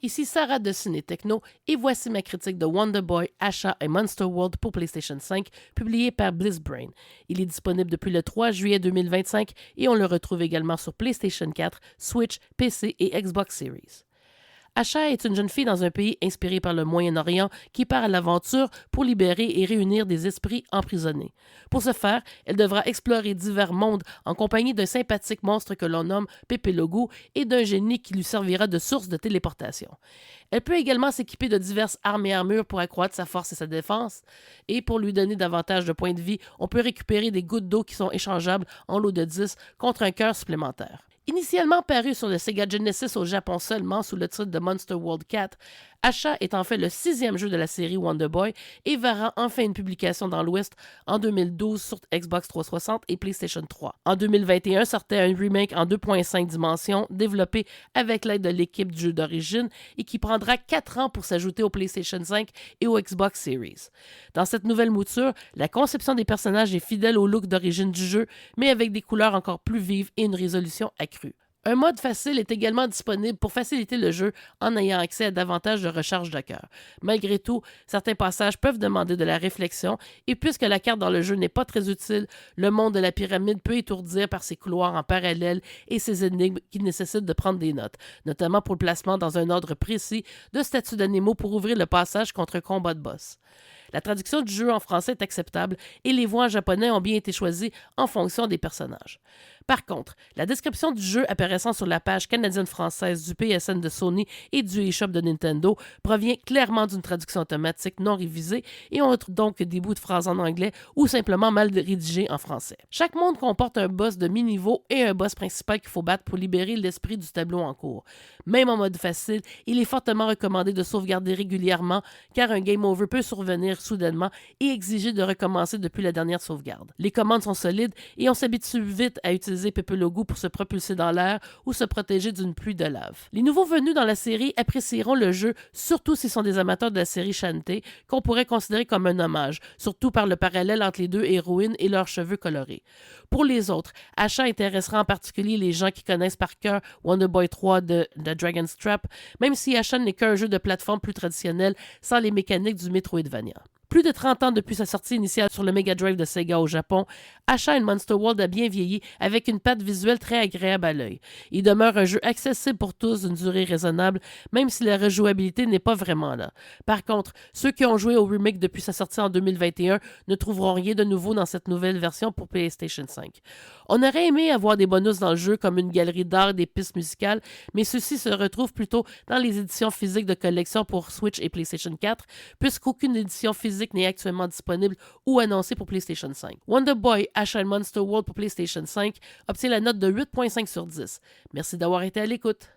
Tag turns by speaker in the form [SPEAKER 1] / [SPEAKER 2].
[SPEAKER 1] Ici Sarah de Ciné Techno et voici ma critique de Wonder Boy, Asha et Monster World pour PlayStation 5, publiée par Blizzbrain. Il est disponible depuis le 3 juillet 2025 et on le retrouve également sur PlayStation 4, Switch, PC et Xbox Series. Asha est une jeune fille dans un pays inspiré par le Moyen-Orient qui part à l'aventure pour libérer et réunir des esprits emprisonnés. Pour ce faire, elle devra explorer divers mondes en compagnie d'un sympathique monstre que l'on nomme Pepe Logo et d'un génie qui lui servira de source de téléportation. Elle peut également s'équiper de diverses armes et armures pour accroître sa force et sa défense. Et pour lui donner davantage de points de vie, on peut récupérer des gouttes d'eau qui sont échangeables en lot de 10 contre un cœur supplémentaire. Initialement paru sur le Sega Genesis au Japon seulement sous le titre de Monster World 4, Asha est en fait le 6e jeu de la série Wonder Boy et verra enfin une publication dans l'Ouest en 2012 sur Xbox 360 et PlayStation 3. En 2021 sortait un remake en 2.5 dimensions développé avec l'aide de l'équipe du jeu d'origine et qui prendra 4 ans pour s'ajouter au PlayStation 5 et au Xbox Series. Dans cette nouvelle mouture, la conception des personnages est fidèle au look d'origine du jeu, mais avec des couleurs encore plus vives et une résolution accrue. Un mode facile est également disponible pour faciliter le jeu en ayant accès à davantage de recharge de cœur. Malgré tout, certains passages peuvent demander de la réflexion et puisque la carte dans le jeu n'est pas très utile, le monde de la pyramide peut étourdir par ses couloirs en parallèle et ses énigmes qui nécessitent de prendre des notes, notamment pour le placement dans un ordre précis de statues d'animaux pour ouvrir le passage contre un combat de boss. La traduction du jeu en français est acceptable et les voix en japonais ont bien été choisies en fonction des personnages. Par contre, la description du jeu apparaissant sur la page canadienne-française du PSN de Sony et du eShop de Nintendo provient clairement d'une traduction automatique non révisée et on retrouve donc des bouts de phrases en anglais ou simplement mal rédigés en français. Chaque monde comporte un boss de mi-niveau et un boss principal qu'il faut battre pour libérer l'esprit du tableau en cours. Même en mode facile, il est fortement recommandé de sauvegarder régulièrement car un game over peut survenir soudainement et exiger de recommencer depuis la dernière sauvegarde. Les commandes sont solides et on s'habitue vite à utiliser Pepe Logo pour se propulser dans l'air ou se protéger d'une pluie de lave. Les nouveaux venus dans la série apprécieront le jeu, surtout s'ils sont des amateurs de la série Shantae, qu'on pourrait considérer comme un hommage, surtout par le parallèle entre les deux héroïnes et leurs cheveux colorés. Pour les autres, Asha intéressera en particulier les gens qui connaissent par cœur Wonder Boy 3 de Dragon's Trap, même si Asha n'est qu'un jeu de plateforme plus traditionnel sans les mécaniques du Metroidvania. Plus de 30 ans depuis sa sortie initiale sur le Mega Drive de Sega au Japon, Asha and Monster World a bien vieilli avec une patte visuelle très agréable à l'œil. Il demeure un jeu accessible pour tous d'une durée raisonnable, même si la rejouabilité n'est pas vraiment là. Par contre, ceux qui ont joué au remake depuis sa sortie en 2021 ne trouveront rien de nouveau dans cette nouvelle version pour PlayStation 5. On aurait aimé avoir des bonus dans le jeu comme une galerie d'art et des pistes musicales, mais ceux-ci se retrouvent plutôt dans les éditions physiques de collection pour Switch et PlayStation 4, puisqu'aucune édition physique n'est actuellement disponible ou annoncée pour PlayStation 5. Wonder Boy, Asha and Monster World pour PlayStation 5 obtient la note de 8.5 sur 10. Merci d'avoir été à l'écoute.